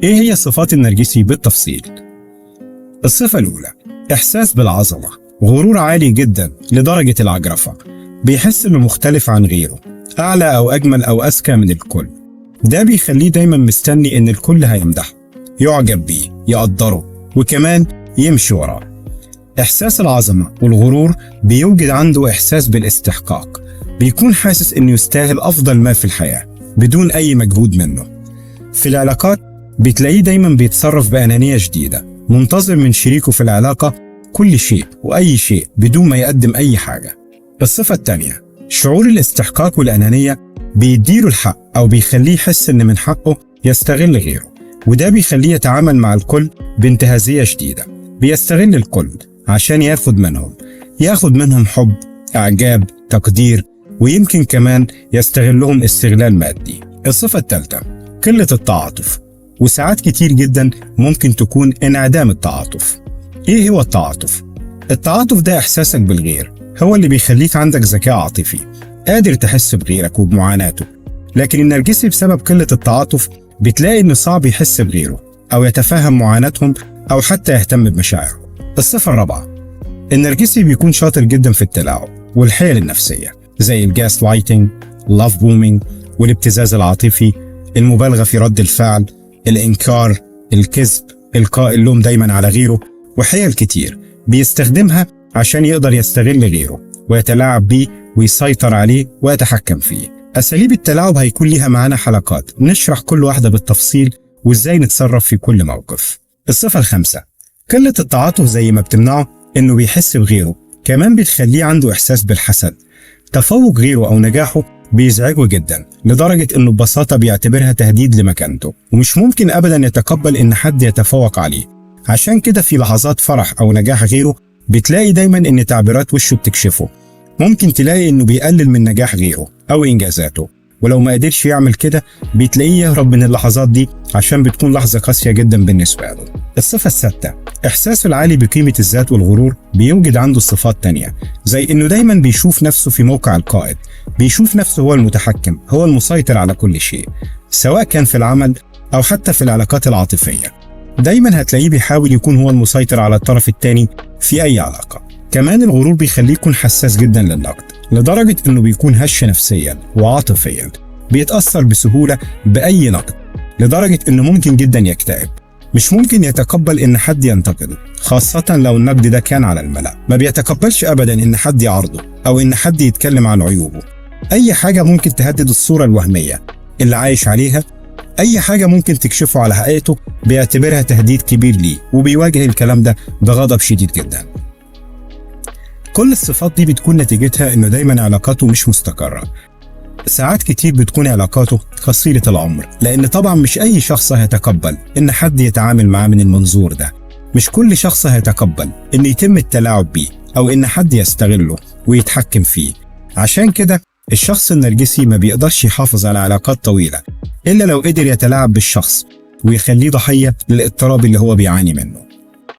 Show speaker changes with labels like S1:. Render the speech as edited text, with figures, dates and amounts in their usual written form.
S1: إيه هي صفات النرجسي بالتفصيل؟ الصفة الأولى: إحساس بالعظمة، غرور عالي جدا لدرجة العجرفة، بيحس إنه مختلف عن غيره، أعلى أو أجمل أو أذكى من الكل. ده بيخليه دايما مستني إن الكل هيمدحه، يعجب بيه، يقدره، وكمان يمشي وراه. إحساس العظمة والغرور بيوجد عنده إحساس بالاستحقاق، بيكون حاسس إنه يستاهل أفضل ما في الحياة بدون أي مجهود منه. في العلاقات بتلاقيه دايما بيتصرف بأنانية شديدة، منتظر من شريكه في العلاقة كل شيء وأي شيء بدون ما يقدم أي حاجة. الصفة التانية: شعور الاستحقاق والأنانية بيديله الحق أو بيخليه يحس إن من حقه يستغل غيره، وده بيخليه يتعامل مع الكل بانتهازية شديدة، بيستغل الكل عشان ياخد منهم حب، إعجاب، تقدير، ويمكن كمان يستغلهم استغلال مادي. الصفة الثالثة: قلة التعاطف، وساعات كتير جدا ممكن تكون انعدام التعاطف. ايه هو التعاطف؟ التعاطف ده احساسك بالغير، هو اللي بيخليك عندك ذكاء عاطفي، قادر تحس بغيرك وبمعاناته. لكن النرجسي بسبب قلة التعاطف بتلاقي انه صعب يحس بغيره او يتفهم معاناتهم او حتى يهتم بمشاعرهم. الصفة الرابعة: النرجسي بيكون شاطر جدا في التلاعب والحيل النفسية، زي الجاس لايتنج، لاف بومينج، والابتزاز العاطفي، المبالغة في رد الفعل، الإنكار، الكذب، إلقاء اللوم دايما على غيره، وحيل كتير بيستخدمها عشان يقدر يستغل غيره ويتلاعب بيه ويسيطر عليه ويتحكم فيه. أساليب التلاعب هيكون ليها معانا حلقات نشرح كل واحدة بالتفصيل وإزاي نتصرف في كل موقف. الصفة الخامسة: قلة التعاطف زي ما بتمنعه إنه بيحس بغيره، كمان بتخليه عنده إحساس بالحسد. تفوق غيره أو نجاحه بيزعجه جدا لدرجة إنه ببساطة بيعتبرها تهديد لمكانته، ومش ممكن أبدا يتقبل إن حد يتفوق عليه. عشان كده في لحظات فرح أو نجاح غيره بتلاقي دايما إن تعبيرات وشه بتكشفه. ممكن تلاقي إنه بيقلل من نجاح غيره أو إنجازاته، ولو ما قدرش يعمل كده بتلاقيه يهرب من اللحظات دي عشان بتكون لحظة قاسية جدا بالنسبة له. الصفة السادسة: إحساسه العالي بقيمة الذات والغرور بيوجد عنده صفات تانية، زي إنه دايما بيشوف نفسه في موقع القائد، بيشوف نفسه هو المتحكم، هو المسيطر على كل شيء، سواء كان في العمل أو حتى في العلاقات العاطفية. دايما هتلاقيه بيحاول يكون هو المسيطر على الطرف التاني في أي علاقة. كمان الغرور بيخليه يكون حساس جدا للنقد، لدرجة إنه بيكون هش نفسيا وعاطفيا، بيتأثر بسهولة بأي نقد، لدرجة إنه ممكن جدا يكتئب، مش ممكن يتقبل إن حد ينتقده، خاصة لو النقد ده كان على الملأ. ما بيتقبلش أبدا إن حد يعارضه أو إن حد يتكلم عن عيوبه. أي حاجة ممكن تهدد الصورة الوهمية اللي عايش عليها، أي حاجة ممكن تكشفه على حقيقته بيعتبرها تهديد كبير ليه، وبيواجه الكلام ده بغضب شديد جدا. كل الصفات دي بتكون نتيجتها إنه دايما علاقاته مش مستقرة. ساعات كتير بتكون علاقاته قصيرة العمر، لأن طبعا مش أي شخص هيتقبل إن حد يتعامل معاه من المنظور ده. مش كل شخص هيتقبل إن يتم التلاعب بيه أو إن حد يستغله ويتحكم فيه. عشان كده الشخص النرجسي ما بيقدرش يحافظ على علاقات طويلة إلا لو قدر يتلاعب بالشخص ويخليه ضحية للاضطراب اللي هو بيعاني منه.